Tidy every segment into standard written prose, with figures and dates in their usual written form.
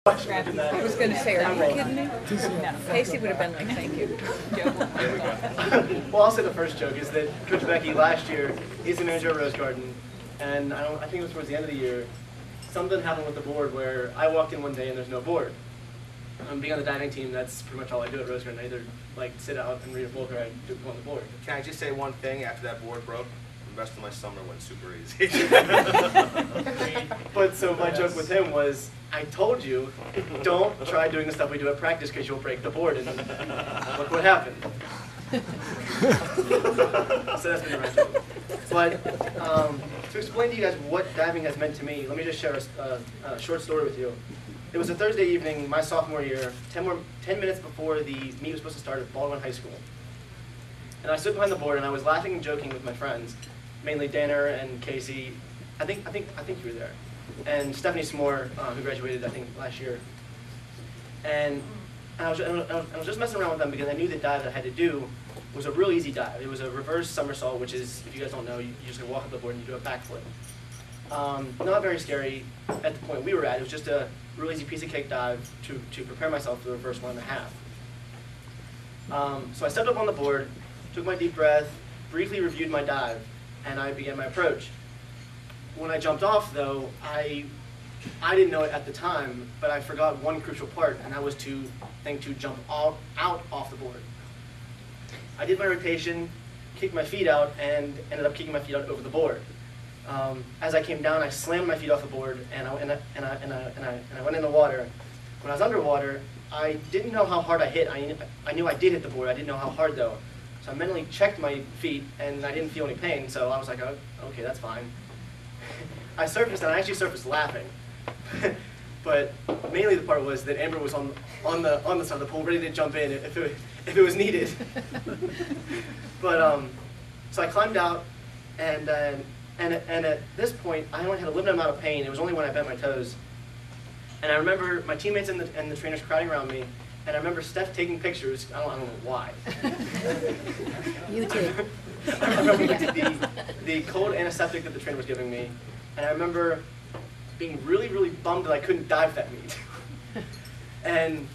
I was going to say, are you kidding me? No, Casey would have been like, thank you. Well, I'll say the first joke is that Coach Becky last year, he's the manager of Rose Garden, and I think it was towards the end of the year, something happened with the board where I walked in one day and there's no board. Being on the diving team, that's pretty much all I do at Rose Garden. I either like sit out and read a book or I do go on the board. Can I just say one thing after that board broke? The rest of my summer went super easy. But so my joke with him was, I told you, don't try doing the stuff we do at practice because you'll break the board, and look what happened. So that's been my joke. But to explain to you guys what diving has meant to me, let me just share a short story with you. It was a Thursday evening, my sophomore year, 10 minutes before the meet was supposed to start at Baldwin High School. And I stood behind the board and I was laughing and joking with my friends, mainly Danner and Casey. I think you were there. And Stephanie Smore, who graduated, I think, last year. And I was just messing around with them because I knew the dive that I had to do was a real easy dive. It was a reverse somersault, which is, if you guys don't know, you just walk up the board and you do a backflip. Not very scary at the point we were at. It was just a real easy piece of cake dive to prepare myself for the reverse 1.5. So I stepped up on the board, took my deep breath, briefly reviewed my dive, and I began my approach. When I jumped off, though, I didn't know it at the time, but I forgot one crucial part, and that was to jump out off the board. I did my rotation, kicked my feet out, and ended up kicking my feet out over the board. As I came down, I slammed my feet off the board, and I went in the water. When I was underwater, I didn't know how hard I hit. I knew I did hit the board. I didn't know how hard, though. So I mentally checked my feet, and I didn't feel any pain, so I was like, oh, okay, that's fine. I surfaced, and I actually surfaced laughing. But mainly the part was that Amber was on the side of the pool, ready to jump in if it was needed. But so I climbed out, and at this point, I only had a limited amount of pain. It was only when I bent my toes. And I remember my teammates and the trainers crowding around me, and I remember Steph taking pictures. I don't know why. You too. I remember the cold antiseptic that the trainer was giving me, and I remember being really, really bummed that I couldn't dive that meet. And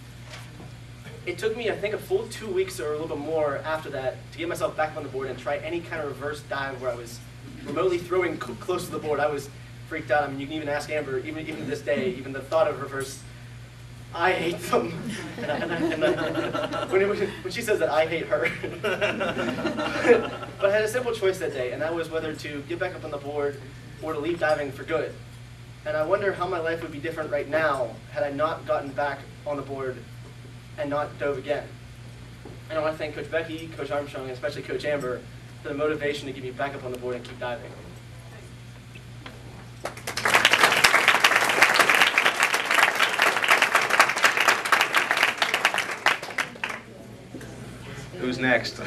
it took me, I think, a full 2 weeks or a little bit more after that to get myself back on the board and try any kind of reverse dive where I was remotely throwing close to the board. I was freaked out. I mean, you can even ask Amber, even to this day, even the thought of reverse, I hate them. When she says that, I hate her. But I had a simple choice that day, and that was whether to get back up on the board or to leave diving for good. And I wonder how my life would be different right now had I not gotten back on the board and not dove again. And I want to thank Coach Becky, Coach Armstrong, and especially Coach Amber for the motivation to get me back up on the board and keep diving. Who's next?